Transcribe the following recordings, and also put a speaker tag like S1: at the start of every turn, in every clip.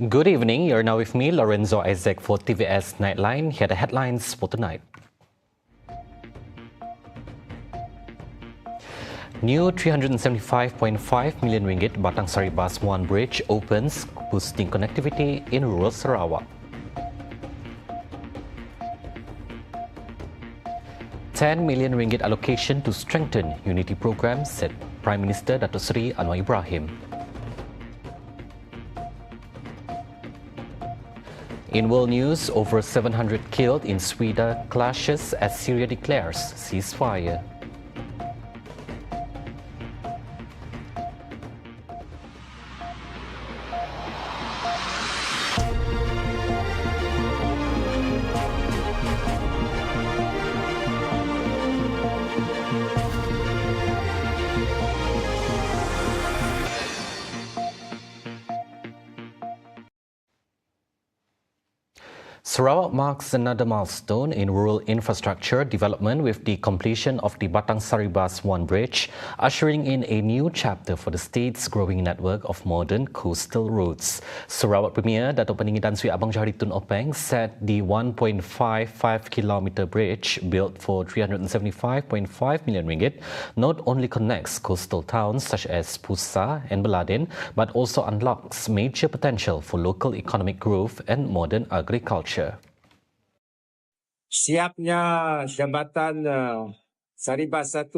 S1: Good evening. You're now with me, Lorenzo Isaac, for TVS Nightline. Here are the headlines for tonight. New 375.5 million ringgit Batang Saribas 1 bridge opens, boosting connectivity in rural Sarawak. 10 million ringgit allocation to strengthen unity programs, said Prime Minister Dato Seri Anwar Ibrahim. In world news, over 700 killed in SWEIDA clashes as Syria declares ceasefire. Sarawak marks another milestone in rural infrastructure development with the completion of the Batang Saribas 1 bridge, ushering in a new chapter for the state's growing network of modern coastal roads. Sarawak Premier Dato' Peninggi Tan Sri Abang Johari Tun Openg said the 1.55-kilometre bridge, built for 375.5 million ringgit, not only connects coastal towns such as Pusa and Beladin, but also unlocks major potential for local economic growth and modern agriculture.
S2: Siapnya jambatan Saribas 1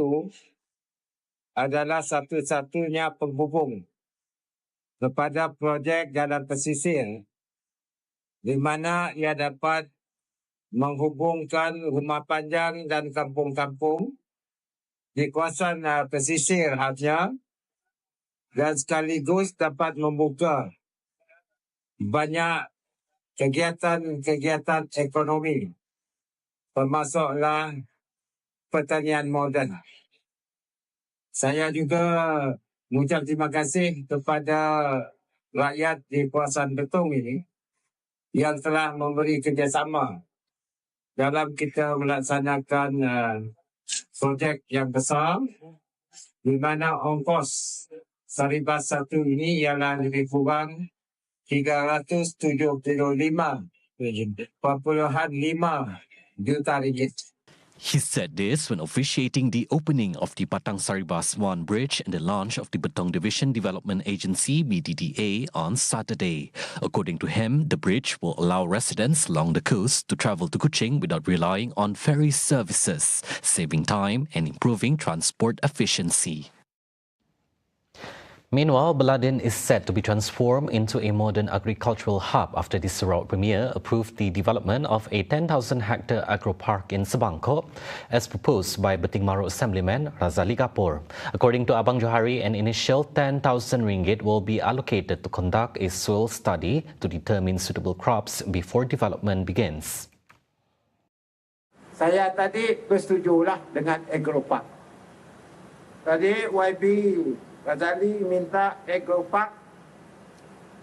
S2: adalah satu-satunya penghubung kepada projek jalan pesisir di mana ia dapat menghubungkan rumah panjang dan kampung-kampung di kawasan pesisir khasnya dan sekaligus dapat membuka banyak kegiatan ekonomi, termasuklah pertanian moden. Saya juga mengucap terima kasih kepada rakyat di kawasan Betong ini yang telah memberi kerjasama dalam kita melaksanakan projek yang besar di mana ongkos Saribas 1 ini ialah lebih kurang 375.5 juta ringgit.
S3: He said this when officiating the opening of the Batang Saribas 1 bridge and the launch of the Betong Division Development Agency (BDDA) on Saturday. According to him, the bridge will allow residents along the coast to travel to Kuching without relying on ferry services, saving time and improving transport efficiency.
S1: Meanwhile, Beladin is set to be transformed into a modern agricultural hub after the Sarawak Premier approved the development of a 10,000-hectare agro-park in Sebangkok, as proposed by Beting Maru Assemblyman Razali Gapur. According to Abang Johari, an initial 10,000 ringgit will be allocated to conduct a soil study to determine suitable crops before development begins.
S4: Saya tadi bersetujulah dengan agro-park. Tadi YB Razali minta agro-park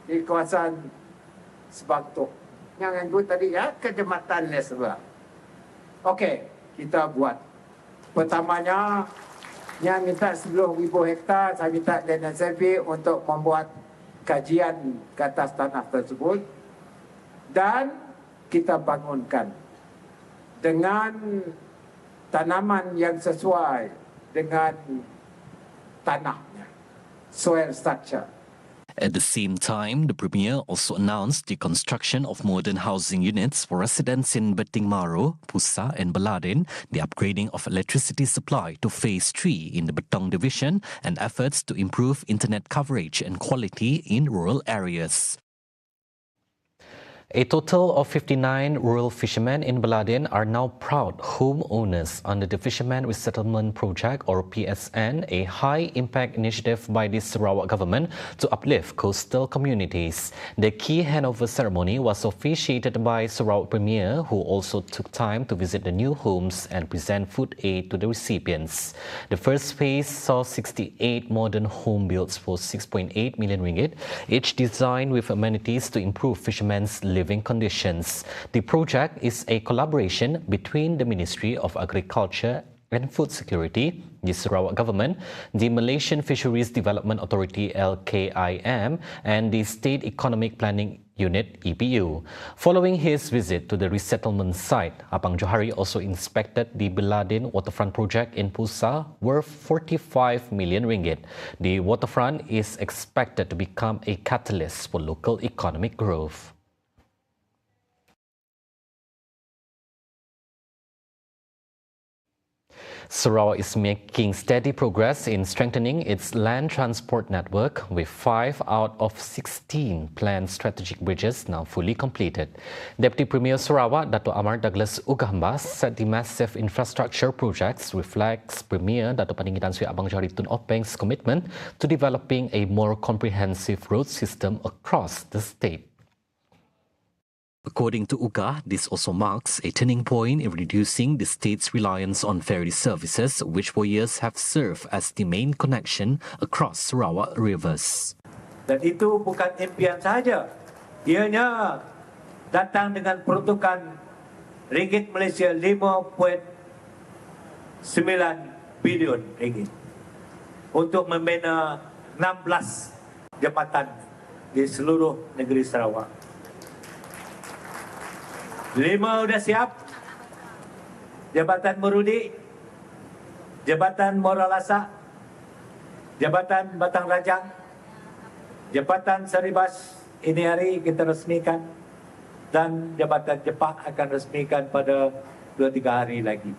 S4: di kawasan Sebangkok. Yang itu tadi ya, kejamatan Nesra. Okey, kita buat. Pertamanya, yang minta 10,000 hektar, saya minta Land Survey untuk membuat kajian ke atas tanah tersebut. Dan kita bangunkan dengan tanaman yang sesuai dengan tanahnya. Soil structure.
S3: At the same time, the Premier also announced the construction of modern housing units for residents in Beting Maru, Pusa and Beladin, the upgrading of electricity supply to Phase 3 in the Betong Division, and efforts to improve internet coverage and quality in rural areas.
S1: A total of 59 rural fishermen in Beladin are now proud homeowners under the Fishermen Resettlement Project, or PSN, a high-impact initiative by the Sarawak government to uplift coastal communities. The key handover ceremony was officiated by Sarawak Premier, who also took time to visit the new homes and present food aid to the recipients. The first phase saw 68 modern home builds for 6.8 million ringgit, each designed with amenities to improve fishermen's living conditions. The project is a collaboration between the Ministry of Agriculture and Food Security, the Sarawak Government, the Malaysian Fisheries Development Authority (LKIM), and the State Economic Planning Unit EPU. Following his visit to the resettlement site, Abang Johari also inspected the Beladin waterfront project in Pusa worth 45 million ringgit. The waterfront is expected to become a catalyst for local economic growth. Sarawak is making steady progress in strengthening its land transport network, with 5 out of 16 planned strategic bridges now fully completed. Deputy Premier Sarawak, Dato' Amar Douglas Ugahambas, said the massive infrastructure projects reflects Premier Dato' Paninggi Tan Sri Abang Johari Tun Openg's commitment to developing a more comprehensive road system across the state.
S3: According to UGA, this also marks a turning point in reducing the state's reliance on ferry services, which for years have served as the main connection across Sarawak rivers.
S4: Dan itu bukan impian sahaja. Ianya datang dengan peruntukan ringgit Malaysia 5.9 bilion ringgit untuk membina 16 jambatan di seluruh negeri Sarawak. 5 sudah siap. Jambatan Merudi, Jambatan Moralasa, Jambatan Batang Rajang, Jambatan Saribas ini hari kita resmikan, dan Jambatan Jepak akan resmikan pada 2-3 hari lagi.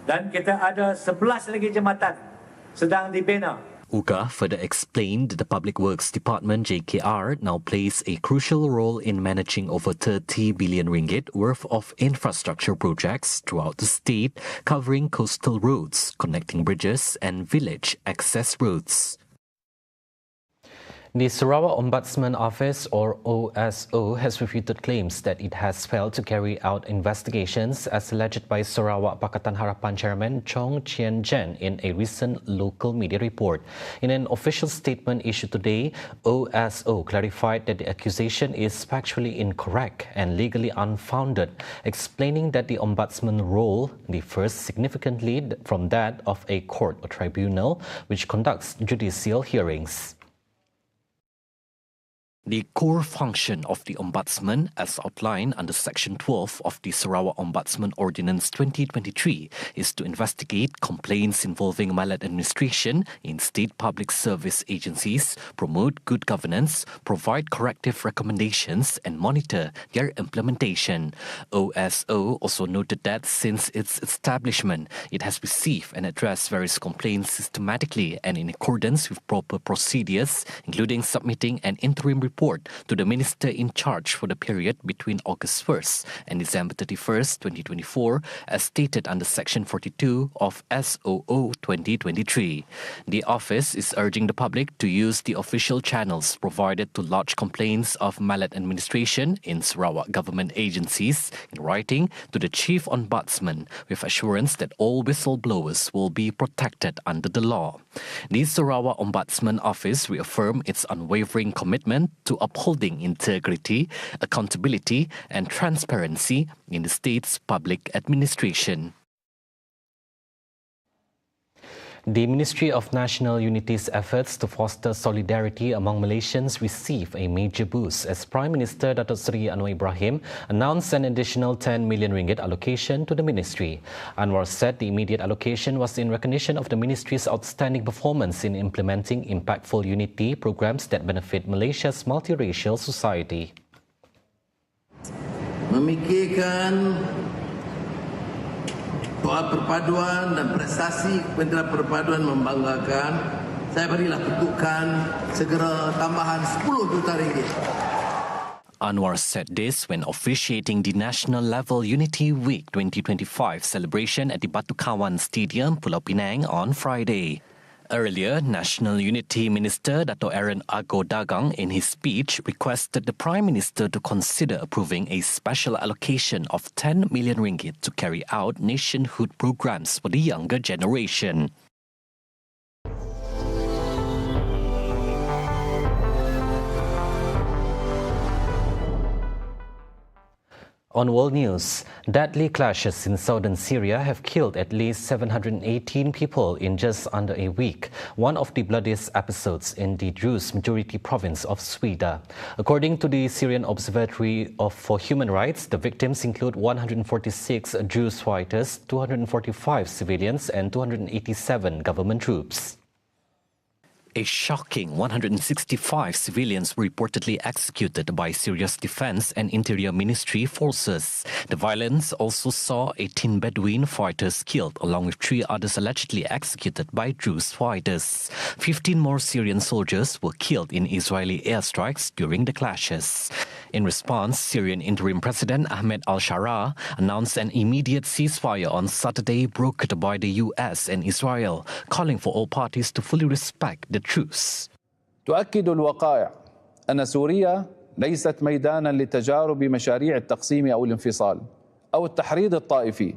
S4: Dan kita ada 11 lagi jambatan sedang dibina.
S3: UGA further explained that the Public Works Department JKR now plays a crucial role in managing over 30 billion ringgit worth of infrastructure projects throughout the state, covering coastal roads, connecting bridges and village access roads.
S1: The Sarawak Ombudsman Office, or OSO, has refuted claims that it has failed to carry out investigations as alleged by Sarawak Pakatan Harapan Chairman Chong Chien Jen in a recent local media report. In an official statement issued today, OSO clarified that the accusation is factually incorrect and legally unfounded, explaining that the Ombudsman role differs significantly from that of a court or tribunal which conducts judicial hearings.
S3: The core function of the Ombudsman, as outlined under Section 12 of the Sarawak Ombudsman Ordinance 2023, is to investigate complaints involving maladministration in state public service agencies, promote good governance, provide corrective recommendations, and monitor their implementation. OSO also noted that since its establishment, it has received and addressed various complaints systematically and in accordance with proper procedures, including submitting an interim report to the Minister in charge for the period between August 1st and December 31st, 2024, as stated under Section 42 of SOO 2023. The office is urging the public to use the official channels provided to lodge complaints of maladministration in Sarawak government agencies in writing to the Chief Ombudsman, with assurance that all whistleblowers will be protected under the law. The Sarawak Ombudsman Office reaffirmed its unwavering commitment to upholding integrity, accountability, and transparency in the state's public administration.
S1: The Ministry of National Unity's efforts to foster solidarity among Malaysians received a major boost as Prime Minister Dato' Sri Anwar Ibrahim announced an additional 10 million ringgit allocation to the ministry. Anwar said the immediate allocation was in recognition of the ministry's outstanding performance in implementing impactful unity programs that benefit Malaysia's multiracial society.
S5: Memikirkan soal perpaduan dan prestasi Kementerian Perpaduan membanggakan, saya berilah peruntukan segera tambahan 10 juta ringgit.
S3: Anwar said this when officiating the National Level Unity Week 2025 celebration at the Batu Kawan Stadium, Pulau Pinang on Friday. Earlier, National Unity Minister Dato' Aaron Ago Dagang in his speech requested the Prime Minister to consider approving a special allocation of 10 million ringgit to carry out nationhood programs for the younger generation.
S1: On world news, deadly clashes in southern Syria have killed at least 718 people in just under a week, one of the bloodiest episodes in the Druze majority province of SWEIDA. According to the Syrian Observatory for Human Rights, the victims include 146 Druze fighters, 245 civilians and 287 government troops.
S3: A shocking 165 civilians were reportedly executed by Syria's Defense and Interior Ministry forces. The violence also saw 18 Bedouin fighters killed, along with 3 others allegedly executed by Druze fighters. 15 more Syrian soldiers were killed in Israeli airstrikes during the clashes. In response, Syrian Interim President Ahmed al-Shara announced an immediate ceasefire on Saturday, brokered by the US and Israel, calling for all parties to fully respect the truce.
S6: تؤكد الوقائع أن سوريا ليست ميدانا لتجارب مشاريع التقسيم أو الانفصال أو التحريض الطائفي،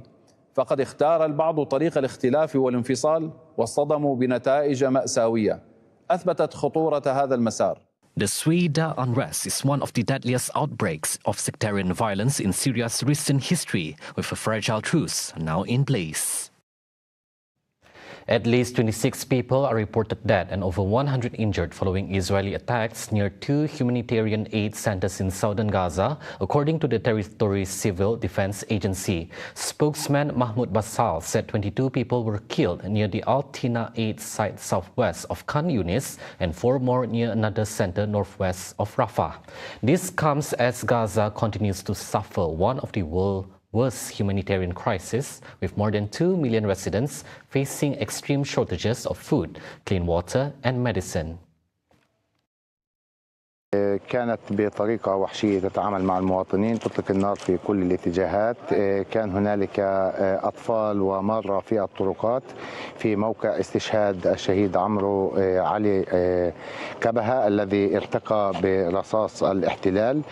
S6: فقد اختار البعض طريق الاختلاف والانفصال واصطدموا بنتائج مأساوية أثبتت خطورة هذا المسار.
S3: The SWEIDA unrest is one of the deadliest outbreaks of sectarian violence in Syria's recent history, with a fragile truce now in place.
S1: At least 26 people are reported dead and over 100 injured following Israeli attacks near 2 humanitarian aid centers in southern Gaza, according to the territory's civil defense agency. Spokesman Mahmoud Basal said 22 people were killed near the Al-Tina aid site southwest of Khan Yunis and 4 more near another center northwest of Rafah. This comes as Gaza continues to suffer one of the world's worst humanitarian crisis, with more than 2 million residents facing extreme shortages of food, clean water and medicine.
S7: كانت بطريقة وحشية تتعامل مع المواطنين، تطلق النار في كل الاتجاهات. كان هنالك أطفال ومرة في الطرقات في موقع استشهاد الشهيد عمرو علي كبهة الذي ارتقى برصاص الاحتلال.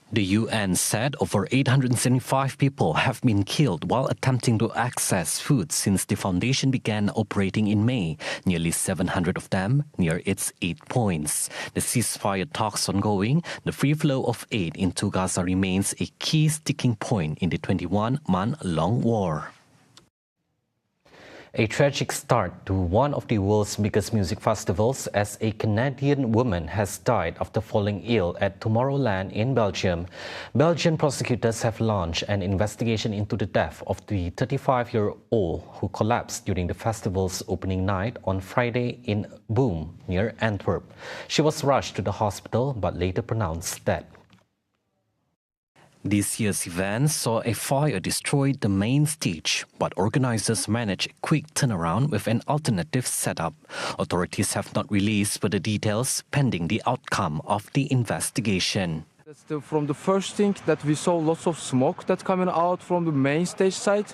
S3: The UN said over 875 people have been killed while attempting to access food since the foundation began operating in May, nearly 700 of them near its 8 points. The ceasefire talks ongoing, the free flow of aid into Gaza remains a key sticking point in the 21-month-long war.
S1: A tragic start to one of the world's biggest music festivals, as a Canadian woman has died after falling ill at Tomorrowland in Belgium. Belgian prosecutors have launched an investigation into the death of the 35-year-old who collapsed during the festival's opening night on Friday in Boom, near Antwerp. She was rushed to the hospital but later pronounced dead.
S3: This year's event saw a fire destroy the main stage, but organizers managed a quick turnaround with an alternative setup. Authorities have not released further details pending the outcome of the investigation.
S8: From the first thing that we saw lots of smoke that's coming out from the main stage side.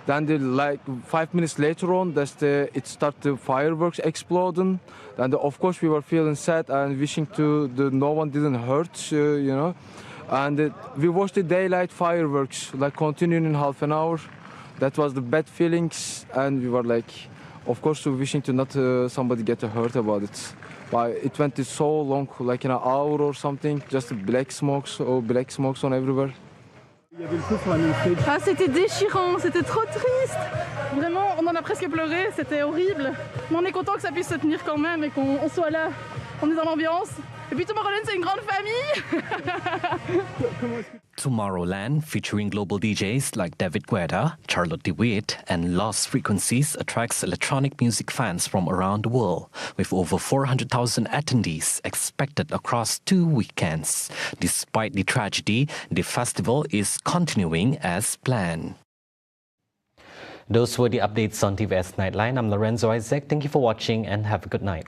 S8: Then like 5 minutes later on, it started fireworks exploding. And of course we were feeling sad and wishing no one didn't hurt, you know. And we watched the daylight fireworks, like continuing in half an hour. That was the bad feelings, and we were like, of course, wishing to not somebody get hurt about it. But it went so long, like in an hour or something, just black smokes on everywhere.
S9: Ah, c'était déchirant, c'était trop triste. Vraiment, on en a presque pleuré, c'était horrible. Mais on est content que ça puisse se tenir quand même et qu'on soit là. On est dans l'ambiance. Et puis Tomorrowland, c'est une grande famille.
S3: Tomorrowland, featuring global DJs like David Guetta, Charlotte DeWitt, and Lost Frequencies, attracts electronic music fans from around the world, with over 400,000 attendees expected across 2 weekends. Despite the tragedy, the festival is continuing as planned.
S1: Those were the updates on TVS Nightline. I'm Lorenzo Isaac. Thank you for watching and have a good night.